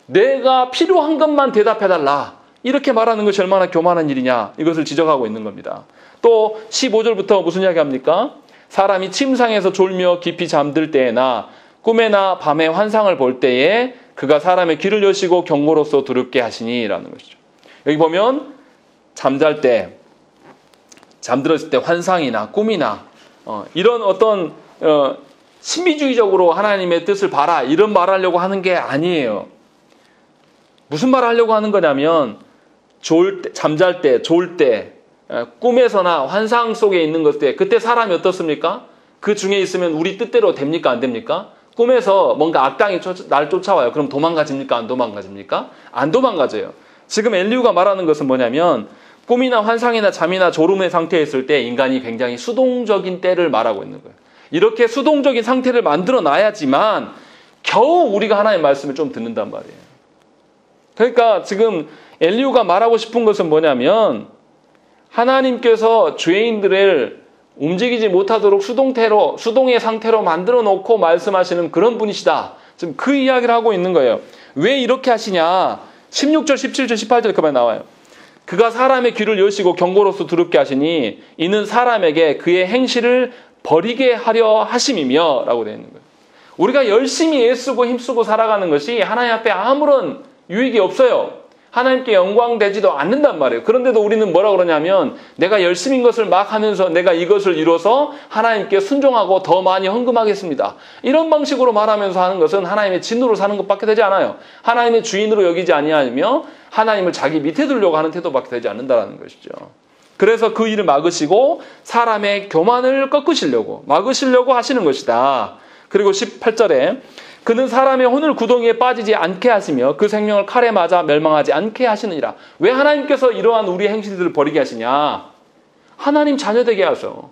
내가 필요한 것만 대답해달라. 이렇게 말하는 것이 얼마나 교만한 일이냐. 이것을 지적하고 있는 겁니다. 또 15절부터 무슨 이야기 합니까? 사람이 침상에서 졸며 깊이 잠들 때에나 꿈에나 밤에 환상을 볼 때에 그가 사람의 귀를 여시고 경고로서 두렵게 하시니라는 것이죠. 여기 보면 잠잘 때, 잠들었을 때 환상이나 꿈이나 이런 어떤 신비주의적으로 하나님의 뜻을 봐라 이런 말하려고 하는 게 아니에요. 무슨 말을 하려고 하는 거냐면 잠잘 때, 졸 때, 꿈에서나 환상 속에 있는 것 때 그때 사람이 어떻습니까? 그 중에 있으면 우리 뜻대로 됩니까? 안 됩니까? 꿈에서 뭔가 악당이 날 쫓아와요. 그럼 도망가집니까? 안 도망가집니까? 안 도망가져요. 지금 엘리후가 말하는 것은 뭐냐면 꿈이나 환상이나 잠이나 졸음의 상태에 있을 때 인간이 굉장히 수동적인 때를 말하고 있는 거예요. 이렇게 수동적인 상태를 만들어 놔야지만 겨우 우리가 하나님의 말씀을 좀 듣는단 말이에요. 그러니까 지금 엘리후가 말하고 싶은 것은 뭐냐면 하나님께서 죄인들을 움직이지 못하도록 수동의 상태로 만들어 놓고 말씀하시는 그런 분이시다. 지금 그 이야기를 하고 있는 거예요. 왜 이렇게 하시냐? 16절, 17절, 18절 그만 나와요. 그가 사람의 귀를 여시고 경고로서 두렵게 하시니 이는 사람에게 그의 행실을 버리게 하려 하심이며 라고 되어 있는 거예요. 우리가 열심히 애쓰고 힘쓰고 살아가는 것이 하나님 앞에 아무런 유익이 없어요. 하나님께 영광되지도 않는단 말이에요. 그런데도 우리는 뭐라 그러냐면 내가 열심인 것을 막 하면서 내가 이것을 이뤄서 하나님께 순종하고 더 많이 헌금하겠습니다. 이런 방식으로 말하면서 하는 것은 하나님의 진노로 사는 것밖에 되지 않아요. 하나님의 주인으로 여기지 아니하며 하나님을 자기 밑에 두려고 하는 태도밖에 되지 않는다는 것이죠. 그래서 그 일을 막으시고 사람의 교만을 꺾으시려고 막으시려고 하시는 것이다. 그리고 18절에 그는 사람의 혼을 구덩이에 빠지지 않게 하시며 그 생명을 칼에 맞아 멸망하지 않게 하시느니라. 왜 하나님께서 이러한 우리 행실들을 버리게 하시냐? 하나님 자녀 되게 하셔.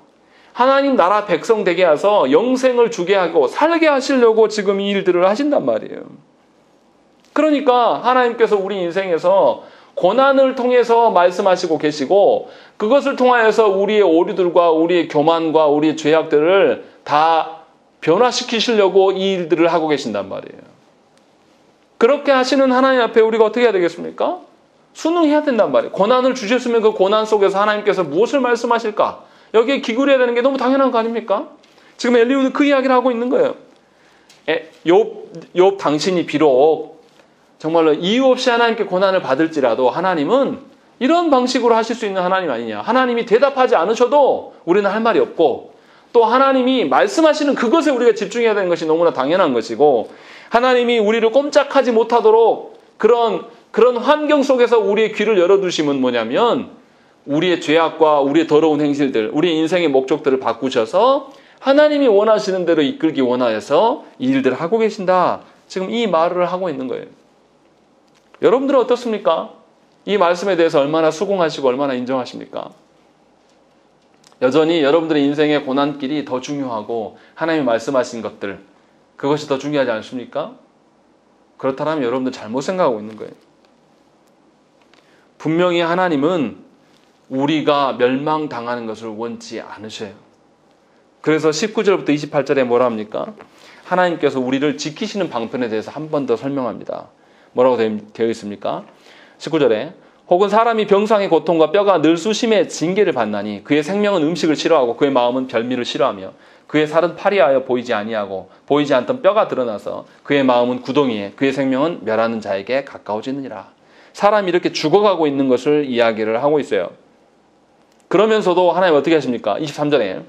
하나님 나라 백성 되게 하셔서 영생을 주게 하고 살게 하시려고 지금 이 일들을 하신단 말이에요. 그러니까 하나님께서 우리 인생에서 고난을 통해서 말씀하시고 계시고 그것을 통하여서 우리의 오류들과 우리의 교만과 우리의 죄악들을 다 변화시키시려고 이 일들을 하고 계신단 말이에요. 그렇게 하시는 하나님 앞에 우리가 어떻게 해야 되겠습니까? 순응해야 된단 말이에요. 고난을 주셨으면 그 고난 속에서 하나님께서 무엇을 말씀하실까? 여기에 기울여야 되는 게 너무 당연한 거 아닙니까? 지금 엘리후는 그 이야기를 하고 있는 거예요. 욥 당신이 비록 정말로 이유 없이 하나님께 고난을 받을지라도 하나님은 이런 방식으로 하실 수 있는 하나님 아니냐. 하나님이 대답하지 않으셔도 우리는 할 말이 없고 또 하나님이 말씀하시는 그것에 우리가 집중해야 되는 것이 너무나 당연한 것이고 하나님이 우리를 꼼짝하지 못하도록 그런 환경 속에서 우리의 귀를 열어두심은 뭐냐면 우리의 죄악과 우리의 더러운 행실들, 우리의 인생의 목적들을 바꾸셔서 하나님이 원하시는 대로 이끌기 원하여서 이 일들을 하고 계신다. 지금 이 말을 하고 있는 거예요. 여러분들은 어떻습니까? 이 말씀에 대해서 얼마나 수긍하시고 얼마나 인정하십니까? 여전히 여러분들의 인생의 고난길이 더 중요하고 하나님이 말씀하신 것들 그것이 더 중요하지 않습니까? 그렇다면 여러분들 잘못 생각하고 있는 거예요. 분명히 하나님은 우리가 멸망당하는 것을 원치 않으셔요. 그래서 19절부터 28절에 뭐라 합니까? 하나님께서 우리를 지키시는 방편에 대해서 한 번 더 설명합니다. 뭐라고 되어 있습니까? 19절에 혹은 사람이 병상의 고통과 뼈가 늘 수심의 징계를 받나니 그의 생명은 음식을 싫어하고 그의 마음은 별미를 싫어하며 그의 살은 파리하여 보이지 아니하고 보이지 않던 뼈가 드러나서 그의 마음은 구덩이에 그의 생명은 멸하는 자에게 가까워지느니라. 사람이 이렇게 죽어가고 있는 것을 이야기를 하고 있어요. 그러면서도 하나님 어떻게 하십니까? 23절에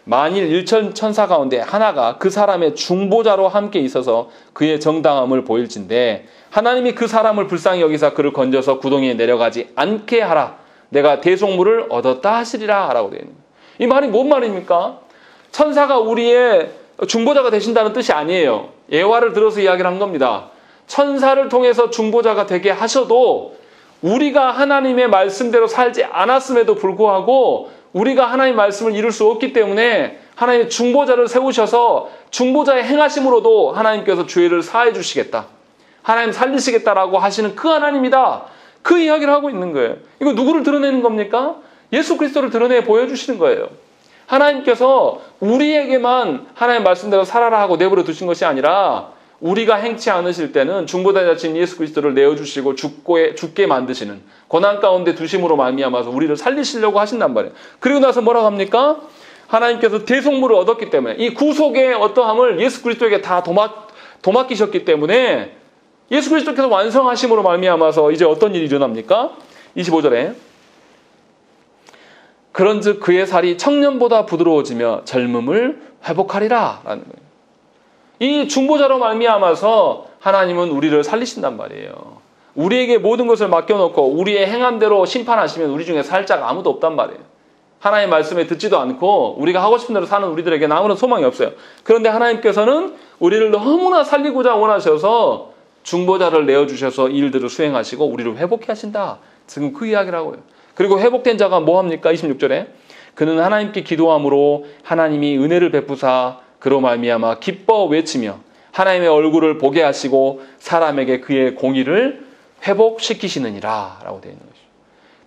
만일 일천 천사 가운데 하나가 그 사람의 중보자로 함께 있어서 그의 정당함을 보일진데 하나님이 그 사람을 불쌍히 여기사 그를 건져서 구덩이에 내려가지 않게 하라. 내가 대속물을 얻었다 하시리라 라고 되어 있는 거예요. 이 말이 뭔 말입니까? 천사가 우리의 중보자가 되신다는 뜻이 아니에요. 예화를 들어서 이야기를 한 겁니다. 천사를 통해서 중보자가 되게 하셔도 우리가 하나님의 말씀대로 살지 않았음에도 불구하고 우리가 하나님의 말씀을 이룰 수 없기 때문에 하나님의 중보자를 세우셔서 중보자의 행하심으로도 하나님께서 죄를 사해 주시겠다. 하나님 살리시겠다라고 하시는 그 하나님이다. 그 이야기를 하고 있는 거예요. 이거 누구를 드러내는 겁니까? 예수 그리스도를 드러내 보여주시는 거예요. 하나님께서 우리에게만 하나님의 말씀대로 살아라 하고 내버려 두신 것이 아니라 우리가 행치 않으실 때는 중보자자신 예수 그리스도를 내어주시고 죽게 만드시는 고난 가운데 두심으로 말미암아서 우리를 살리시려고 하신단 말이에요. 그리고 나서 뭐라고 합니까? 하나님께서 대속물을 얻었기 때문에 이 구속의 어떠함을 예수 그리스도에게 다 도맡기셨기 때문에 예수 그리스도께서 완성하심으로 말미암아서 이제 어떤 일이 일어납니까? 25절에 그런즉 그의 살이 청년보다 부드러워지며 젊음을 회복하리라 라는 거예요. 이 중보자로 말미암아서 하나님은 우리를 살리신단 말이에요. 우리에게 모든 것을 맡겨놓고 우리의 행함대로 심판하시면 우리 중에 살짝 아무도 없단 말이에요. 하나님의 말씀에 듣지도 않고 우리가 하고 싶은 대로 사는 우리들에게는 아무런 소망이 없어요. 그런데 하나님께서는 우리를 너무나 살리고자 원하셔서 중보자를 내어주셔서 이 일들을 수행하시고 우리를 회복해 하신다. 지금 그 이야기를 하고요. 그리고 회복된 자가 뭐합니까? 26절에 그는 하나님께 기도함으로 하나님이 은혜를 베푸사 그로 말미암아 기뻐 외치며 하나님의 얼굴을 보게 하시고 사람에게 그의 공의를 회복시키시느니라 라고 되어 있는 것이죠.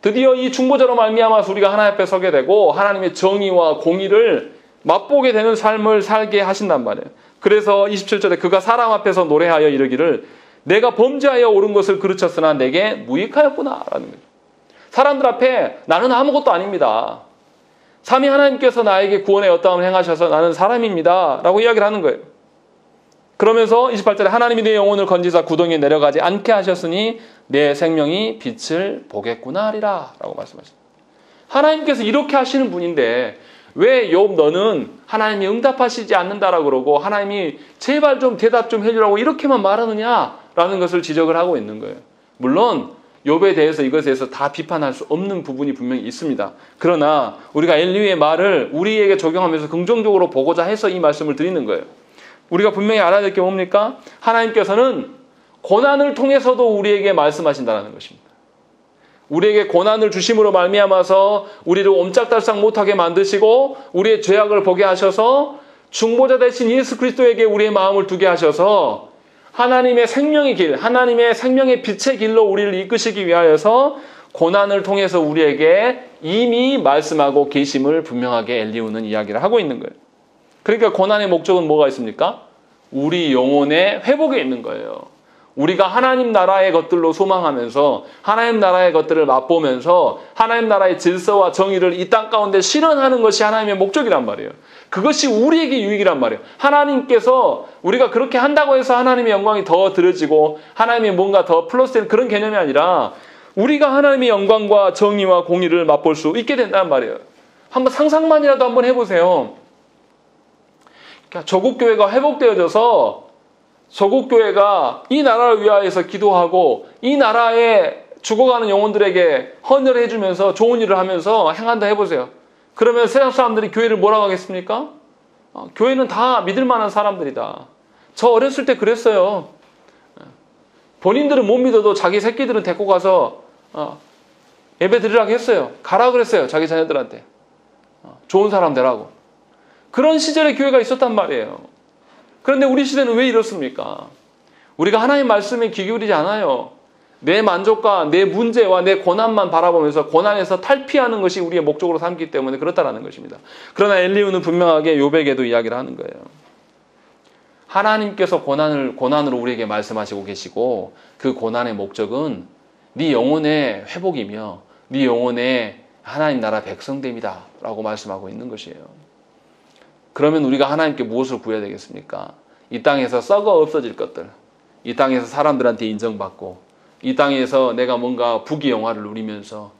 드디어 이 중보자로 말미암아서 우리가 하나님 앞에 서게 되고 하나님의 정의와 공의를 맛보게 되는 삶을 살게 하신단 말이에요. 그래서 27절에 그가 사람 앞에서 노래하여 이르기를 내가 범죄하여 옳은 것을 그르쳤으나 내게 무익하였구나 라는 거죠. 사람들 앞에 나는 아무것도 아닙니다. 삼위 하나님께서 나에게 구원의 어떠함을 행하셔서 나는 사람입니다 라고 이야기를 하는 거예요. 그러면서 28절에 하나님이 내 영혼을 건지사 구덩이에 내려가지 않게 하셨으니 내 생명이 빛을 보겠구나 하리라 라고 말씀하십니다. 하나님께서 이렇게 하시는 분인데 왜 욥 너는 하나님이 응답하시지 않는다라고 그러고 하나님이 제발 좀 대답 좀 해주라고 이렇게만 말하느냐라는 것을 지적을 하고 있는 거예요. 물론 욥에 대해서 이것에 대해서 다 비판할 수 없는 부분이 분명히 있습니다. 그러나 우리가 엘리후의 말을 우리에게 적용하면서 긍정적으로 보고자 해서 이 말씀을 드리는 거예요. 우리가 분명히 알아야 될 게 뭡니까? 하나님께서는 고난을 통해서도 우리에게 말씀하신다는 것입니다. 우리에게 고난을 주심으로 말미암아서 우리를 옴짝달싹 못하게 만드시고 우리의 죄악을 보게 하셔서 중보자 대신 예수 그리스도에게 우리의 마음을 두게 하셔서 하나님의 생명의 길, 하나님의 생명의 빛의 길로 우리를 이끄시기 위하여서 고난을 통해서 우리에게 이미 말씀하고 계심을 분명하게 엘리후는 이야기를 하고 있는 거예요. 그러니까 고난의 목적은 뭐가 있습니까? 우리 영혼의 회복에 있는 거예요. 우리가 하나님 나라의 것들로 소망하면서 하나님 나라의 것들을 맛보면서 하나님 나라의 질서와 정의를 이 땅 가운데 실현하는 것이 하나님의 목적이란 말이에요. 그것이 우리에게 유익이란 말이에요. 하나님께서 우리가 그렇게 한다고 해서 하나님의 영광이 더 드려지고 하나님이 뭔가 더 플러스되는 그런 개념이 아니라 우리가 하나님의 영광과 정의와 공의를 맛볼 수 있게 된다는 말이에요. 한번 상상만이라도 한번 해보세요. 조국 교회가 회복되어져서 조국 교회가 이 나라를 위하여서 기도하고 이 나라에 죽어가는 영혼들에게 헌혈을 해주면서 좋은 일을 하면서 행한다 해보세요. 그러면 세상 사람들이 교회를 뭐라고 하겠습니까? 교회는 다 믿을 만한 사람들이다. 저 어렸을 때 그랬어요. 본인들은 못 믿어도 자기 새끼들은 데리고 가서 예배 드리라고 했어요. 가라 그랬어요. 자기 자녀들한테. 좋은 사람 되라고. 그런 시절에 교회가 있었단 말이에요. 그런데 우리 시대는 왜 이렇습니까? 우리가 하나님의 말씀에 귀 기울이지 않아요. 내 만족과 내 문제와 내 고난만 바라보면서 고난에서 탈피하는 것이 우리의 목적으로 삼기 때문에 그렇다라는 것입니다. 그러나 엘리후는 분명하게 욥에게도 이야기를 하는 거예요. 하나님께서 고난으로 우리에게 말씀하시고 계시고 그 고난의 목적은 네 영혼의 회복이며 네 영혼의 하나님 나라 백성됨이다 라고 말씀하고 있는 것이에요. 그러면 우리가 하나님께 무엇을 구해야 되겠습니까? 이 땅에서 썩어 없어질 것들, 이 땅에서 사람들한테 인정받고 이 땅에서 내가 뭔가 부귀영화를 누리면서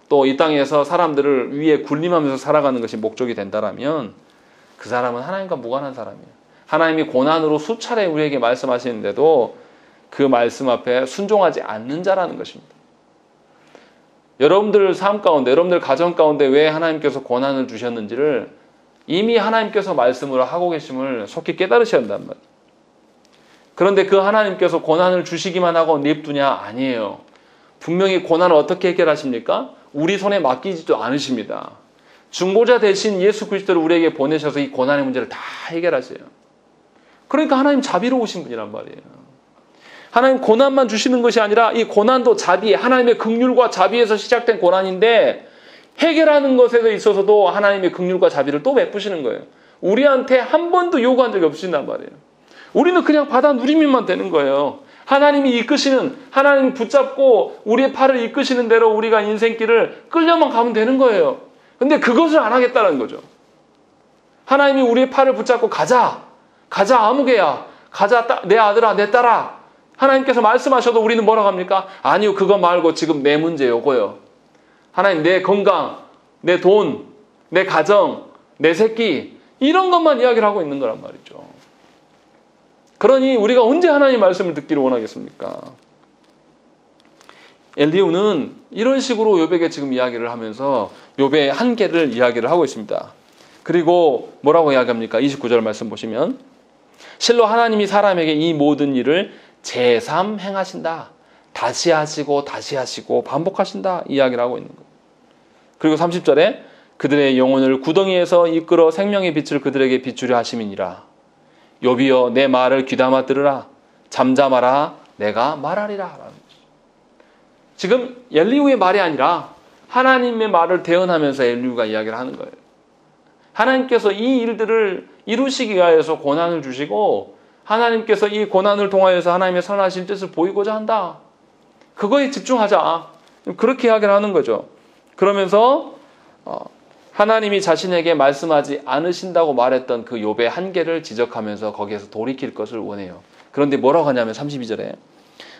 또 이 땅에서 사람들을 위에 군림하면서 살아가는 것이 목적이 된다라면 그 사람은 하나님과 무관한 사람이에요. 하나님이 고난으로 수차례 우리에게 말씀하시는데도 그 말씀 앞에 순종하지 않는 자라는 것입니다. 여러분들 삶 가운데, 여러분들 가정 가운데 왜 하나님께서 고난을 주셨는지를 이미 하나님께서 말씀으로 하고 계심을 속히 깨달으셔야 한단 말이에요. 그런데 그 하나님께서 고난을 주시기만 하고 냅두냐? 아니에요. 분명히 고난을 어떻게 해결하십니까? 우리 손에 맡기지도 않으십니다. 중보자 대신 예수 그리스도를 우리에게 보내셔서 이 고난의 문제를 다 해결하세요. 그러니까 하나님 자비로우신 분이란 말이에요. 하나님 고난만 주시는 것이 아니라 이 고난도 자비, 하나님의 긍휼과 자비에서 시작된 고난인데 해결하는 것에 있어서도 하나님의 긍휼과 자비를 또 베푸시는 거예요. 우리한테 한 번도 요구한 적이 없으신단 말이에요. 우리는 그냥 받아 누리면만 되는 거예요. 하나님이 이끄시는, 하나님이 붙잡고 우리의 팔을 이끄시는 대로 우리가 인생길을 끌려만 가면 되는 거예요. 근데 그것을 안 하겠다는 거죠. 하나님이 우리의 팔을 붙잡고 가자 아무개야, 가자 내 아들아 내 딸아, 하나님께서 말씀하셔도 우리는 뭐라고 합니까? 아니요, 그거 말고 지금 내 문제 요거요. 하나님, 내 건강, 내 돈, 내 가정, 내 새끼, 이런 것만 이야기를 하고 있는 거란 말이죠. 그러니 우리가 언제 하나님 말씀을 듣기를 원하겠습니까? 엘리후는 이런 식으로 욥에게 지금 이야기를 하면서 욥의 한계를 이야기를 하고 있습니다. 그리고 뭐라고 이야기합니까? 29절 말씀 보시면 실로 하나님이 사람에게 이 모든 일을 재삼 행하신다. 다시 하시고 다시 하시고 반복하신다. 이야기를 하고 있는 거예요. 그리고 30절에 그들의 영혼을 구덩이에서 이끌어 생명의 빛을 그들에게 비추려 하심이니라. 욥이여 내 말을 귀담아 들으라. 잠잠하라. 내가 말하리라. 지금 엘리후의 말이 아니라 하나님의 말을 대언하면서 엘리후가 이야기를 하는 거예요. 하나님께서 이 일들을 이루시기 위하여서 고난을 주시고 하나님께서 이 고난을 통하여서 하나님의 선하신 뜻을 보이고자 한다. 그거에 집중하자. 그렇게 이야기를 하는 거죠. 그러면서 하나님이 자신에게 말씀하지 않으신다고 말했던 그 욥의 한계를 지적하면서 거기에서 돌이킬 것을 원해요. 그런데 뭐라고 하냐면 32절에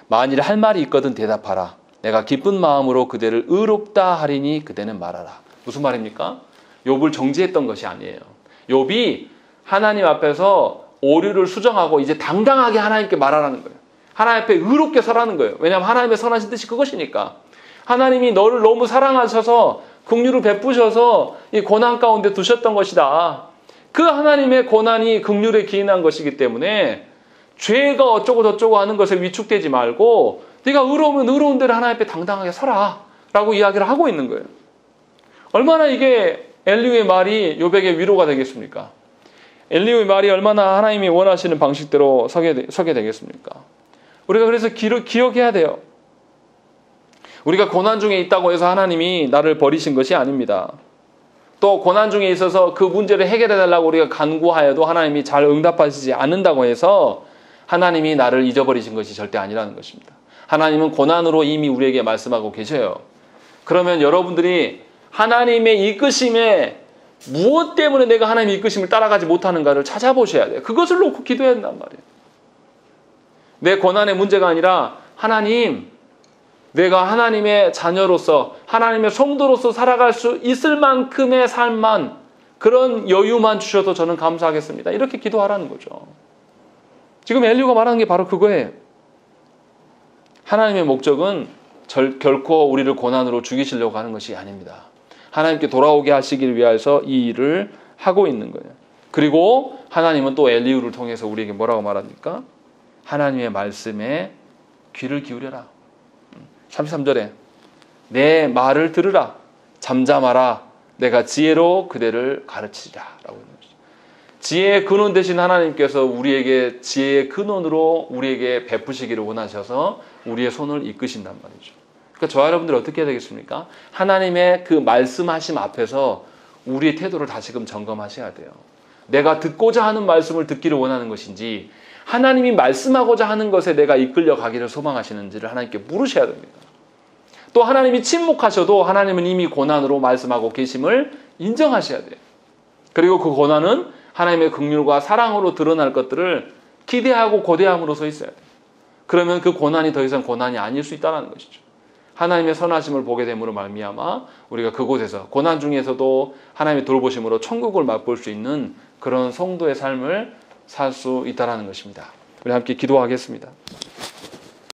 만일 할 말이 있거든 대답하라. 내가 기쁜 마음으로 그대를 의롭다 하리니 그대는 말하라. 무슨 말입니까? 욥을 정죄했던 것이 아니에요. 욥이 하나님 앞에서 오류를 수정하고 이제 당당하게 하나님께 말하라는 거예요. 하나님 앞에 의롭게 서라는 거예요. 왜냐하면 하나님의 선하신 뜻이 그것이니까. 하나님이 너를 너무 사랑하셔서 긍휼을 베푸셔서 이 고난 가운데 두셨던 것이다. 그 하나님의 고난이 긍휼에 기인한 것이기 때문에 죄가 어쩌고 저쩌고 하는 것에 위축되지 말고 네가 의로우면 의로운 대로 하나님 앞에 당당하게 서라 라고 이야기를 하고 있는 거예요. 얼마나 이게 엘리후의 말이 욥에게 위로가 되겠습니까? 엘리후의 말이 얼마나 하나님이 원하시는 방식대로 서게 되겠습니까? 우리가 그래서 기억해야 돼요. 우리가 고난 중에 있다고 해서 하나님이 나를 버리신 것이 아닙니다. 또 고난 중에 있어서 그 문제를 해결해 달라고 우리가 간구하여도 하나님이 잘 응답하시지 않는다고 해서 하나님이 나를 잊어버리신 것이 절대 아니라는 것입니다. 하나님은 고난으로 이미 우리에게 말씀하고 계셔요. 그러면 여러분들이 하나님의 이끄심에 무엇 때문에 내가 하나님의 이끄심을 따라가지 못하는가를 찾아보셔야 돼요. 그것을 놓고 기도해야 된단 말이에요. 내 고난의 문제가 아니라 하나님, 내가 하나님의 자녀로서 하나님의 성도로서 살아갈 수 있을 만큼의 삶만, 그런 여유만 주셔도 저는 감사하겠습니다. 이렇게 기도하라는 거죠. 지금 엘리후가 말하는 게 바로 그거예요. 하나님의 목적은 결코 우리를 고난으로 죽이시려고 하는 것이 아닙니다. 하나님께 돌아오게 하시길 위해서 이 일을 하고 있는 거예요. 그리고 하나님은 또 엘리후를 통해서 우리에게 뭐라고 말합니까? 하나님의 말씀에 귀를 기울여라. 33절에 내 말을 들으라. 잠잠하라. 내가 지혜로 그대를 가르치리라. 라고 했는 것이죠. 지혜의 근원 되신 하나님께서 우리에게 지혜의 근원으로 우리에게 베푸시기를 원하셔서 우리의 손을 이끄신단 말이죠. 그러니까 저와 여러분들 어떻게 해야 되겠습니까? 하나님의 그 말씀하심 앞에서 우리의 태도를 다시금 점검하셔야 돼요. 내가 듣고자 하는 말씀을 듣기를 원하는 것인지 하나님이 말씀하고자 하는 것에 내가 이끌려 가기를 소망하시는지를 하나님께 물으셔야 됩니다. 또 하나님이 침묵하셔도 하나님은 이미 고난으로 말씀하고 계심을 인정하셔야 돼요. 그리고 그 고난은 하나님의 긍휼과 사랑으로 드러날 것들을 기대하고 고대함으로써 있어야 돼요. 그러면 그 고난이 더 이상 고난이 아닐 수 있다는 것이죠. 하나님의 선하심을 보게 됨으로 말미암아 우리가 그곳에서 고난 중에서도 하나님의 돌보심으로 천국을 맛볼 수 있는 그런 성도의 삶을 살 수 있다는 것입니다. 우리 함께 기도하겠습니다.